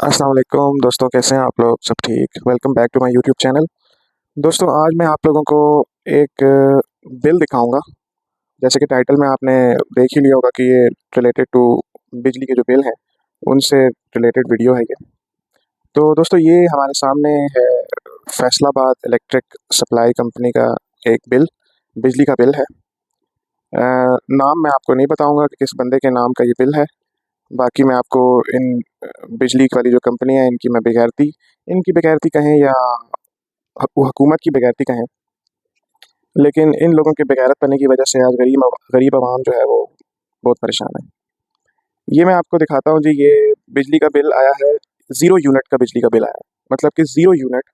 अस्सलाम वालेकुम दोस्तों, कैसे हैं आप लोग? सब ठीक? Welcome back to my YouTube channel. दोस्तों, आज मैं आप लोगों को एक बिल दिखाऊंगा। जैसे कि टाइटल में आपने देख ही लिया होगा कि ये रिलेटेड टू बिजली के जो बिल हैं उनसे रिलेटेड वीडियो है ये। तो दोस्तों, ये हमारे सामने है फैसलाबाद इलेक्ट्रिक सप्लाई कंपनी का एक बिल, बिजली का बिल है। नाम मैं आपको नहीं बताऊंगा कि किस बंदे के नाम का ये बिल है। बाकी मैं आपको इन बिजली वाली जो कंपनी है इनकी बेगैरती कहें या हुकूमत की बेगैरती कहें, लेकिन इन लोगों के बेगैरत बनने की वजह से आज गरीब आवाम जो है वो बहुत परेशान है। ये मैं आपको दिखाता हूँ जी। ये बिजली का बिल आया है, 0 यूनिट का बिजली का बिल आया है। मतलब कि 0 यूनिट,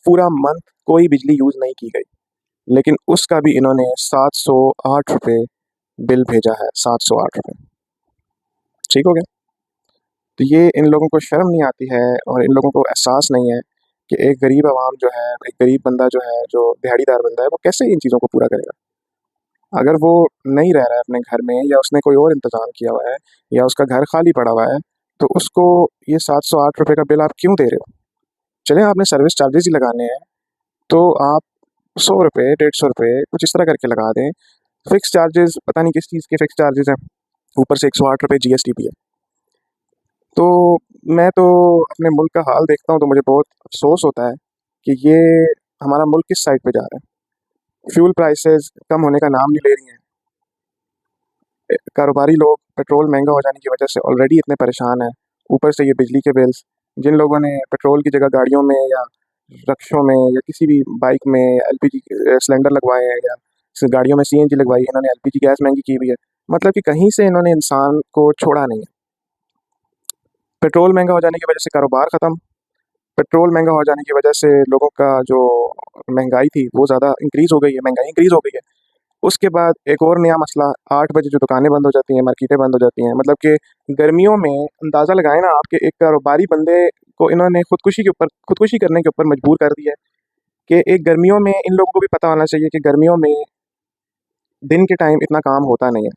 पूरा मंथ कोई बिजली यूज़ नहीं की गई, लेकिन उसका भी इन्होंने 708 रुपये बिल भेजा है। 708 रुपये, ठीक हो गया। तो ये इन लोगों को शर्म नहीं आती है और इन लोगों को एहसास नहीं है कि एक गरीब आवाम जो है, एक गरीब बंदा जो है, जो दिहाड़ीदार बंदा है, वो कैसे इन चीज़ों को पूरा करेगा। अगर वो नहीं रह रहा है अपने घर में या उसने कोई और इंतज़ाम किया हुआ है या उसका घर खाली पड़ा हुआ है, तो उसको ये 708 रुपये का बिल आप क्यों दे रहे हो? चले आपने सर्विस चार्जेस ही लगाने हैं तो आप 100 रुपये, 150 रुपये कुछ इस तरह करके लगा दें। फिक्स चार्जेस पता नहीं किस चीज़ के फिक्स चार्जेस हैं, ऊपर से 108 रुपये जीएसटी भी है। तो मैं तो अपने मुल्क का हाल देखता हूँ तो मुझे बहुत अफ़सोस होता है कि ये हमारा मुल्क किस साइड पे जा रहा है। फ्यूल प्राइसेस कम होने का नाम नहीं ले रही हैं। कारोबारी लोग पेट्रोल महंगा हो जाने की वजह से ऑलरेडी इतने परेशान हैं, ऊपर से ये बिजली के बिल्स। जिन लोगों ने पेट्रोल की जगह गाड़ियों में या रक्शों में या किसी भी बाइक में एलपीजी सिलेंडर लगवाए हैं या गाड़ियों में सीएनजी लगवाई है, इन्होंने एलपीजी गैस महंगी की हुई है। मतलब कि कहीं से इन्होंने इंसान को छोड़ा नहीं है। पेट्रोल महंगा हो जाने की वजह से कारोबार ख़त्म। पेट्रोल महंगा हो जाने की वजह से लोगों का जो महंगाई थी वो ज़्यादा इंक्रीज़ हो गई है, महंगाई इंक्रीज़ हो गई है। उसके बाद एक और नया मसला, 8 बजे जो दुकानें बंद हो जाती हैं, मार्केटें बंद हो जाती हैं। मतलब कि गर्मियों में अंदाज़ा लगाएँ ना आपके, एक कारोबारी बंदे को इन्होंने खुदकुशी करने के ऊपर मजबूर कर दिया है कि एक गर्मियों में इन लोगों को भी पता होना चाहिए कि गर्मियों में दिन के टाइम इतना काम होता नहीं है,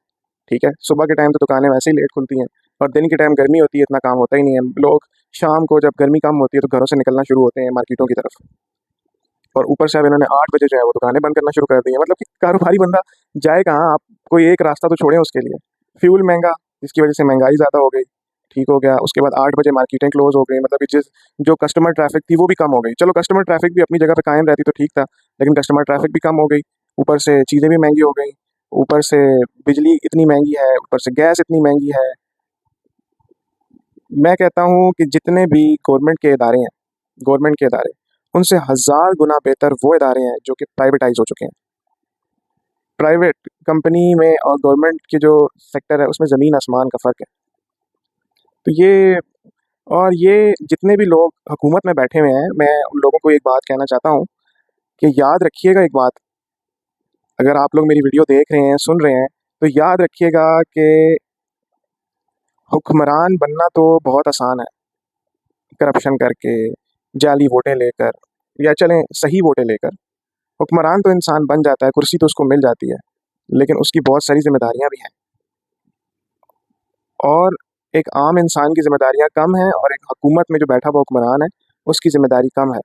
ठीक है? सुबह के टाइम तो दुकानें वैसे ही लेट खुलती हैं और दिन के टाइम गर्मी होती है, इतना काम होता ही नहीं है। लोग शाम को जब गर्मी कम होती है तो घरों से निकलना शुरू होते हैं मार्केटों की तरफ, और ऊपर से अब इन्होंने 8 बजे जो है वो दुकानें बंद करना शुरू कर दी हैं। मतलब कि कारोबारी बंदा जाए कहाँ? आप कोई एक रास्ता तो छोड़ें उसके लिए। फ्यूल महँगा, जिसकी वजह से महंगाई ज़्यादा हो गई, ठीक हो गया। उसके बाद 8 बजे मार्केटें क्लोज़ हो गई, मतलब कि जो कस्टमर ट्रैफ़िक थी वो भी कम हो गई। चलो, कस्टमर ट्रैफ़िक भी अपनी जगह पे कायम रहती तो ठीक था, लेकिन कस्टमर ट्रैफ़िक भी कम हो गई। ऊपर से चीज़ें भी महँगी हो गई, ऊपर से बिजली इतनी महँगी है, ऊपर से गैस इतनी महँगी है। मैं कहता हूँ कि जितने भी गवर्नमेंट के इदारे, उनसे हज़ार गुना बेहतर वो इदारे हैं जो कि प्राइवेटाइज़ हो चुके हैं। प्राइवेट कंपनी में और गवर्नमेंट के जो सेक्टर है उसमें ज़मीन आसमान का फ़र्क है। तो ये जितने भी लोग हुकूमत में बैठे हुए हैं, मैं उन लोगों को एक बात कहना चाहता हूँ कि याद रखिएगा एक बात। अगर आप लोग मेरी वीडियो देख रहे हैं, सुन रहे हैं, तो याद रखिएगा कि हुक्मरान बनना तो बहुत आसान है, करप्शन करके, जाली वोटें लेकर, या चलें सही वोटें लेकर। हुक्मरान तो इंसान बन जाता है, कुर्सी तो उसको मिल जाती है, लेकिन उसकी बहुत सारी ज़िम्मेदारियाँ भी हैं, और एक आम इंसान की ज़िम्मेदारियाँ कम हैं और एक हुकूमत में जो बैठा हुआ हुक्मरान है, उसकी ज़िम्मेदारी कम है।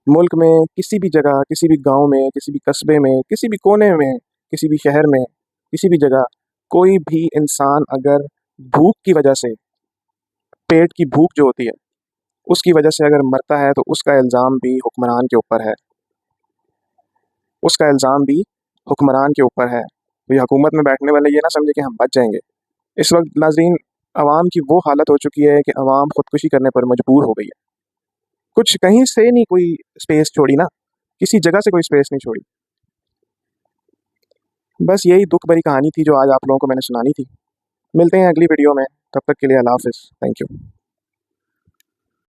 मुल्क में किसी भी जगह, किसी भी गाँव में, किसी भी कस्बे में, किसी भी कोने में, किसी भी शहर में, किसी भी जगह, कोई भी इंसान अगर भूख की वजह से, पेट की भूख जो होती है, उसकी वजह से अगर मरता है तो उसका इल्ज़ाम भी हुक्मरान के ऊपर है। उसका इल्ज़ाम भी हुक्मरान के ऊपर है। तो ये हुकूमत में बैठने वाले ये ना समझे कि हम बच जाएँगे। इस वक़्त नाज़रीन, अवाम की वो हालत हो चुकी है कि अवाम खुदकुशी करने पर मजबूर हो गई है। कुछ कहीं से नहीं कोई स्पेस छोड़ी ना, किसी जगह से कोई स्पेस नहीं छोड़ी। बस यही दुःख भरी कहानी थी जो आज आप लोगों को मैंने सुनानी थी। मिलते हैं अगली वीडियो में, तब तक के लिए अल्लाह हाफ़िज़। Thank you.